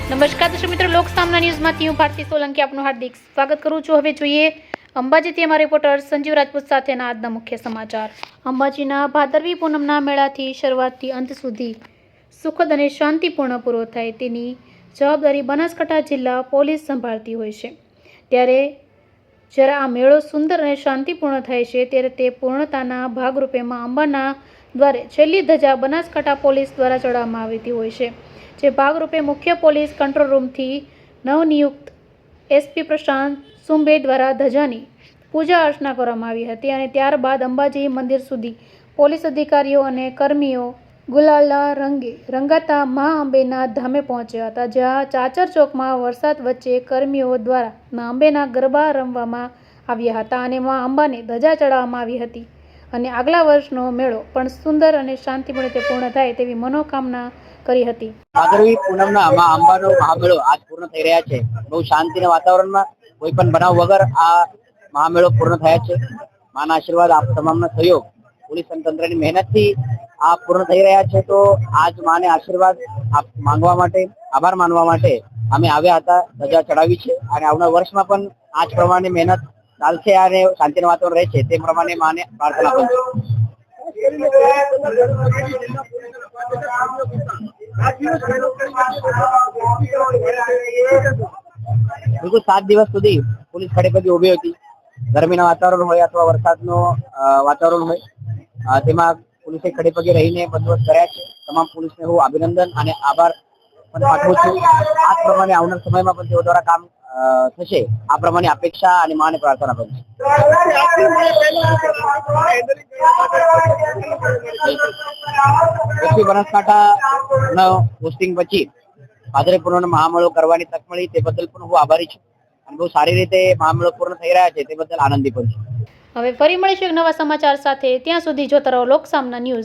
નમસ્કાર દર્શક મિત્રો, લોક સામના ન્યૂઝમાંથી હું ભારતી સોલંકી આપનું હાર્દિક સ્વાગત કરું છું। હવે જોઈએ અંબાજીથી અમારા રિપોર્ટર સંજીવ રાજપૂત સાથેના આજના મુખ્ય સમાચાર। અંબાજીના ભાદરવી પૂનમના મેળાથી શરૂઆતથી અંત સુધી સુખદ અને શાંતિપૂર્ણ પૂરો થાય તેની જવાબદારી બનાસકાંઠા જિલ્લા પોલીસ સંભાળતી હોય છે। ત્યારે જ્યારે આ મેળો સુંદર અને શાંતિપૂર્ણ થાય છે ત્યારે તે પૂર્ણતાના ભાગરૂપે માં અંબાના દ્વારે છેલ્લી ધજા બનાસકાંઠા પોલીસ દ્વારા ચડાવવામાં આવતી હોય છે। જે ભાગરૂપે મુખ્ય પોલીસ કંટ્રોલ રૂમથી નવનિયુક્ત એસપી પ્રશાંત સુંબે દ્વારા ધજાની પૂજા અર્ચના કરવામાં આવી હતી અને ત્યારબાદ અંબાજી મંદિર સુધી પોલીસ અધિકારીઓ અને કર્મીઓ ગુલાલના રંગે રંગાતા મા અંબેના ધામે પહોંચ્યા હતા, જ્યાં ચાચર ચોકમાં વરસાદ વચ્ચે કર્મીઓ દ્વારા મા અંબેના ગરબા રમવામાં આવ્યા હતા અને મા અંબાને ધજા ચડાવવામાં આવી હતી અને આગલા વર્ષનો મેળો પણ સુંદર અને શાંતિપૂર્ણ રીતે પૂર્ણ થાય તેવી મનોકામના કરી હતી। ભાદરવી પૂનમના મા અંબાનો મહામેળો આજ પૂર્ણ થઈ રહ્યા છે। બહુ શાંતિના વાતાવરણમાં કોઈ પણ બનાવ વગર આ મહામેળો પૂર્ણ થયા છે। માના આશીર્વાદ આપ તમામનો સહયોગ પોલીસ તંત્રની મહેનતથી આ પૂર્ણ થઈ રહ્યા છે। તો આજ માને આશીર્વાદ માંગવા માટે, આભાર માનવા માટે અમે આવ્યા હતા, ધજા ચડાવી છે અને આવનાર વર્ષમાં પણ આ જ પ્રમાણે મહેનત ચાલશે અને શાંતિનું વાતાવરણ રહે છે તે પ્રમાણે માને પ્રાર્થના કરું છું। બિલકુલ 7 દિવસ સુધી પોલીસ ખડે પગે ઉભી હતી। ગરમીના વાતાવરણ હોય અથવા વરસાદનો વાતાવરણ હોય, તેમાં પોલીસે ખડે પગે રહીને બંદોબસ્ત કર્યા છે। તમામ પોલીસને હું અભિનંદન અને આભાર પણ પાઠવું છું। આ પ્રમાણે આવનાર સમયમાં પણ તેઓ દ્વારા કામ થશે આ પ્રમાણે અપેક્ષા અને માને પ્રાર્થના કરું છું। એસપી બનાસકાંઠાના પોસ્ટિંગ પછી ભાદરવી પૂનમનો મહામેળો કરવાની તક મળી તે બદલ પણ હું આભારી છું અને બહુ સારી રીતે મહામેળો પૂર્ણ થઈ રહ્યા છે તે બદલ આનંદી પણ છું। હવે ફરી મળીશું એક નવા સમાચાર સાથે, ત્યાં સુધી જોતા રહો લોક સામના ન્યૂઝ।